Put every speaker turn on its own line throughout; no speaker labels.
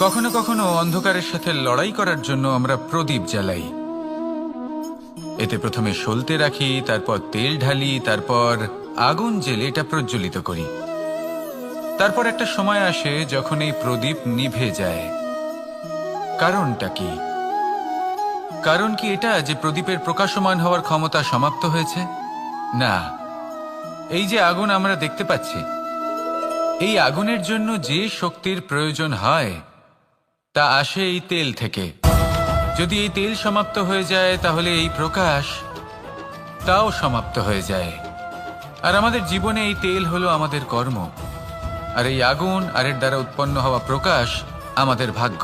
কখনো কখনো অন্ধকারের সাথে লড়াই করার জন্য আমরা প্রদীপ জ্বালাই। এতে প্রথমে সলতে রাখি, তারপর তেল ঢালি, তারপর আগুন জেলে এটা প্রজ্বলিত করি। তারপর একটা সময় আসে যখন এই প্রদীপ নিভে যায়। কারণটা কি? কারণ কি এটা যে প্রদীপের প্রকাশমান হওয়ার ক্ষমতা সমাপ্ত হয়েছে? না, এই যে আগুন আমরা দেখতে পাচ্ছি, এই আগুনের জন্য যে শক্তির প্রয়োজন হয় তা আসে এই তেল থেকে। যদি এই তেল সমাপ্ত হয়ে যায় তাহলে এই প্রকাশ তাও সমাপ্ত হয়ে যায়। আর আমাদের জীবনে এই তেল হলো আমাদের কর্ম, আর এই আগুন আর এর দ্বারা উৎপন্ন হওয়া প্রকাশ আমাদের ভাগ্য।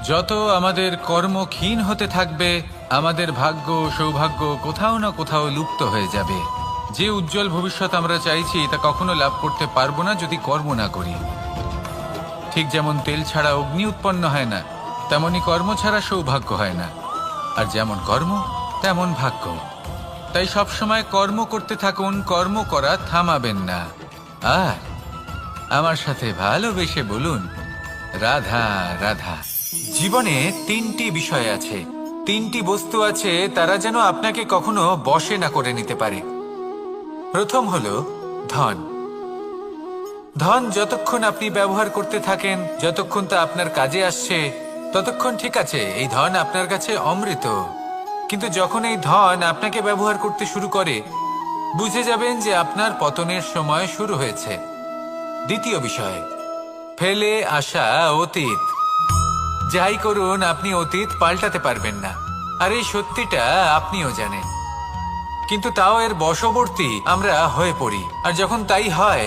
যত আমাদের কর্ম ক্ষীণ হতে থাকবে, আমাদের ভাগ্য সৌভাগ্য কোথাও না কোথাও লুপ্ত হয়ে যাবে। যে উজ্জ্বল ভবিষ্যৎ আমরা চাইছি তা কখনো লাভ করতে পারবো না যদি কর্ম না করি। ঠিক যেমন তেল ছাড়া অগ্নি উৎপন্ন হয় না, তেমনি কর্ম ছাড়া সৌভাগ্য হয় না। আর যেমন কর্ম তেমন ভাগ্য। তাই সবসময় কর্ম করতে থাকুন, কর্ম করা থামাবেন না। আর আমার সাথে ভালোবেসে বলুন, রাধা রাধা। জীবনে তিনটি বিষয় আছে, তিনটি বস্তু আছে, তারা যেন আপনাকে কখনো বশে না করে নিতে পারে। প্রথম হলো ধন। ধন যতক্ষণ আপনি ব্যবহার করতে থাকেন, যতক্ষণ তা আপনার কাজে আসছে, ততক্ষণ ঠিক আছে, এই ধন আপনার কাছে অমৃত। কিন্তু যখন এই ধন আপনাকে ব্যবহার করতে শুরু করে, বুঝে যাবেন যে আপনার পতনের সময় শুরু হয়েছে। দ্বিতীয় বিষয়, ফেলে আসা অতীত। যাই করুন, আপনি অতীত পাল্টাতে পারবেন না, আর এই সত্যিটা আপনিও জানেন। কিন্তু তাও এর বশবর্তী আমরা হয়ে পড়ি। আর যখন তাই হয়,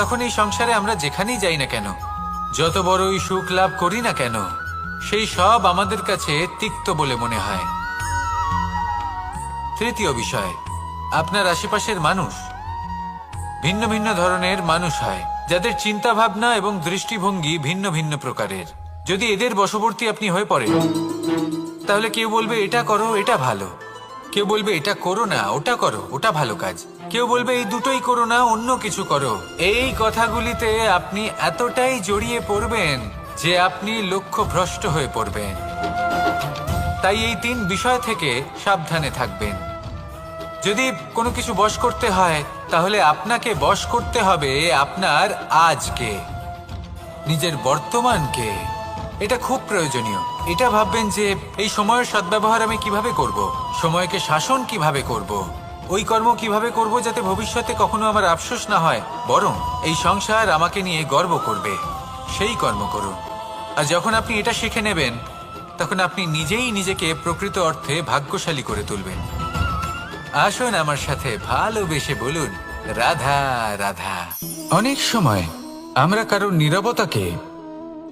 তখন এই সংসারে আমরা যেখানেই যাই না কেন, যত বড়ই সুখ লাভ করি না কেন, সেই সব আমাদের কাছে তিক্ত বলে মনে হয়। তৃতীয় বিষয়, আপনার আশেপাশের মানুষ ভিন্ন ভিন্ন ধরনের মানুষ হয়, যাদের চিন্তা ভাবনা এবং দৃষ্টিভঙ্গি ভিন্ন ভিন্ন প্রকারের। যদি এদের বশবর্তী আপনি হয়ে পড়েন, তাহলে কেউ বলবে এটা করো, এটা ভালো। কেউ বলবে এটা করো না, ওটা করো, ওটা ভালো কাজ। কেউ বলবে এই দুটোই করো না, অন্য কিছু করো। এই কথাগুলিতে আপনি এতটাই জড়িয়ে পড়বেন যে আপনি লক্ষ্যভ্রষ্ট হয়ে পড়বেন। তাই এই তিন বিষয় থেকে সাবধানে থাকবেন। যদি কোনো কিছু বশ করতে হয়, তাহলে আপনাকে বশ করতে হবে আপনার আজকে, নিজের বর্তমানকে। এটা খুব প্রয়োজনীয়। এটা ভাববেন যে এই সময়ের সদ্ব্যবহার আমি কিভাবে করব, সময়কে শাসন কিভাবে করব, ওই কর্ম কিভাবে করব যাতে ভবিষ্যতে কখনো আমার আফসোস না হয়, বরং এই সংসার আমাকে নিয়ে গর্ব করবে, সেই কর্ম করুন। আর যখন আপনি এটা শিখে নেবেন, তখন আপনি নিজেই নিজেকে প্রকৃত অর্থে ভাগ্যশালী করে তুলবেন। আসুন আমার সাথে ভালোবেসে বলুন, রাধা রাধা। অনেক সময় আমরা কারোর নীরবতাকে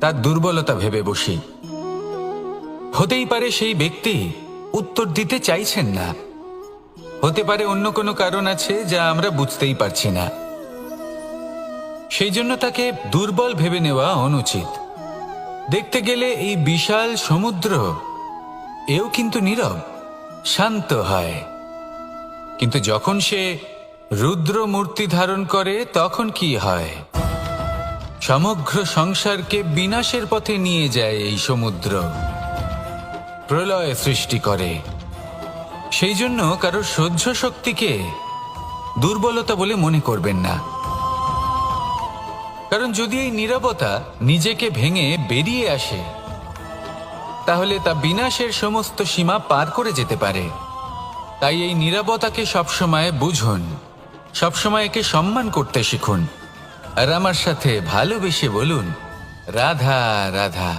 তার দুর্বলতা ভেবে বসি। হতেই পারে সেই ব্যক্তি উত্তর দিতে চাইছেন না, হতে পারে অন্য কোনো কারণ আছে যা আমরা বুঝতেই পারছি না। সেই জন্য তাকে দুর্বল ভেবে নেওয়া অনুচিত। দেখতে গেলে এই বিশাল সমুদ্র এও কিন্তু নীরব, শান্ত হয়। কিন্তু যখন সে রুদ্র মূর্তি ধারণ করে, তখন কি হয়? সমগ্র সংসারকে বিনাশের পথে নিয়ে যায় এই সমুদ্র, প্রলয় সৃষ্টি করে। সেই জন্য কারোর সহ্য শক্তিকে দুর্বলতা বলে মনে করবেন না। কারণ যদি এই নীরবতা নিজেকে ভেঙে বেরিয়ে আসে, তাহলে তা বিনাশের সমস্ত সীমা পার করে যেতে পারে। তাই এই নীরবতাকে সবসময় বুঝুন, সবসময় একে সম্মান করতে শিখুন। আর আমার সাথে ভালোবেসে বলুন, রাধা রাধা।